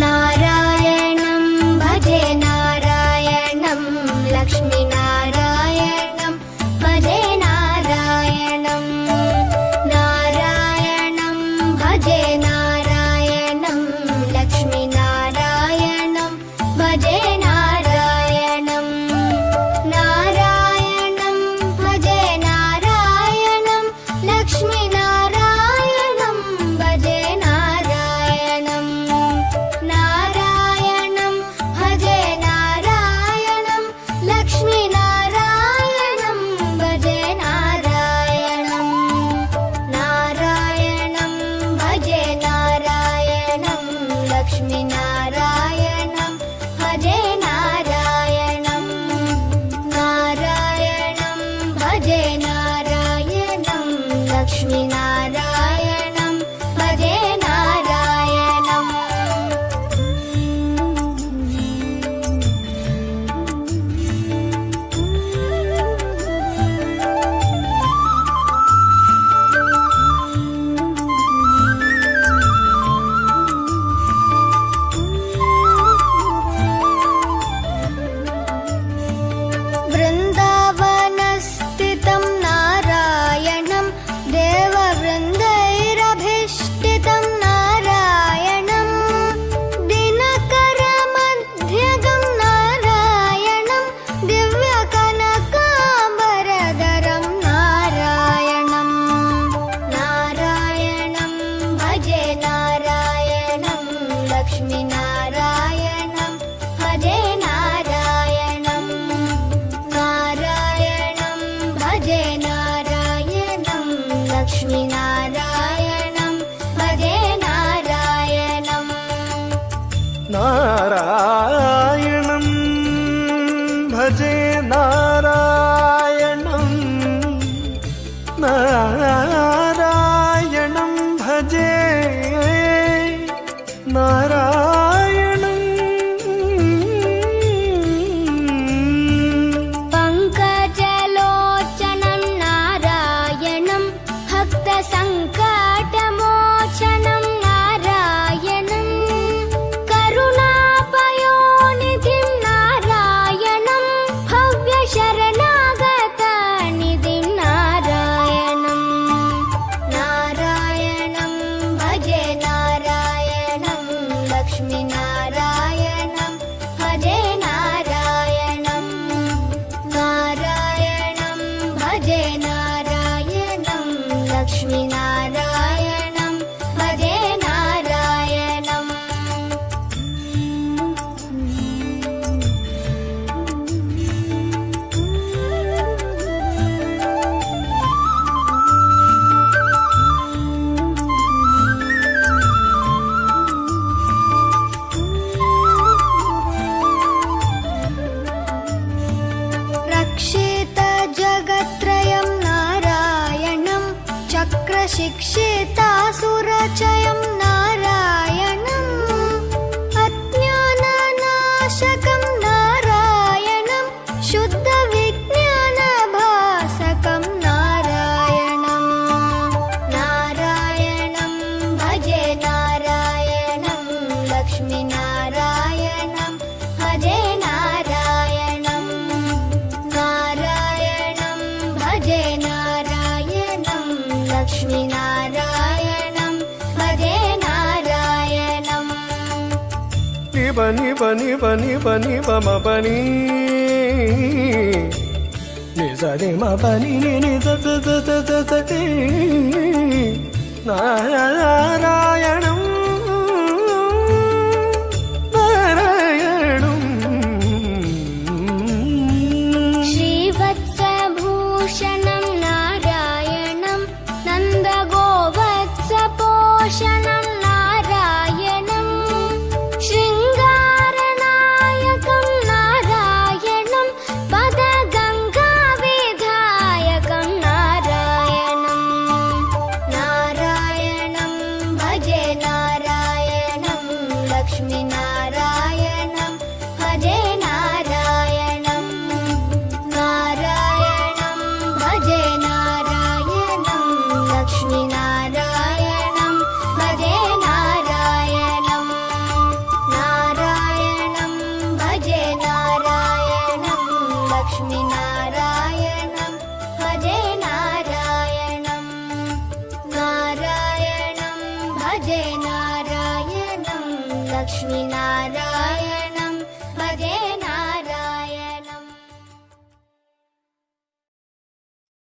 नारायणं भजे नारायणं लक्ष्मीनारायणं भजे नारायणं नारायणं भजे नारायणं लक्ष्मीनारायणं भजे नारायणं नारायणं भजे नारायणं लक्ष्मीनारायणं भजे नारायणं नारायणं भजे नारायणं लक्ष्मीनारायणं भजे नारायणं नारायणं भजे नारायणं लक्ष्मीनारायणं भजे नारायणं नारायणं भजे नारायणं लक्ष्मीनारायणं भजे नारायणं वृन्दावनस्थितं नारायणं देववृन्दैरभीष्टितं नारायणं दिनकरमध्यगं नारायणं दिव्यकनकाम्बरधरं नारायणं नारायणं भजे नारायणं लक्ष्मीनारायणं भजे नारायणं नारायणं भजे नारायणं लक्ष्मीनारायणं भजे नारायणं नारायणं भजे नारायणं नारायणं भजे नारायणं पङ्कजलोचनं नारायणं भक्तसङ्कटमोचनं नारायणं करुणापयोनिधिं नारायणं भव्यशरणागतनिधिं नारायणं नारायणं भजे नारायणं लक्ष्मीनारायणं भजे नारायणं नारायणं भजे नारायणं लक्ष्मीनारायणं भजे नारायणं रक्षितजगत्त्रयं नारायणं चक्रशिक्षितासुरचयं नारायणम् अज्ञाननाशकं नारायणं शुद्धविज्ञानभासकं नारायणं नारायणं भजे नारायणं लक्ष्मीनारायणं भजे नारायणं नारायणं भजे नारायणं लक्ष्मीनारायणं भजे नारायणं निब निब निब निब निब म पनी नि स नि म पनी नि नि स स स स स स ति नारायणं नारायणं श्रीवत्सभूषणं नारायणं नन्दगोवत्सपोषणं नारायणं शृङ्गारनायकं नारायणं पदगङ्गाविधायकं नारायणं नारायणं भजे नारायणं लक्ष्मीनारायणं भजे नारायणं नारायणं भजे नारायणं लक्ष्मीनारायणं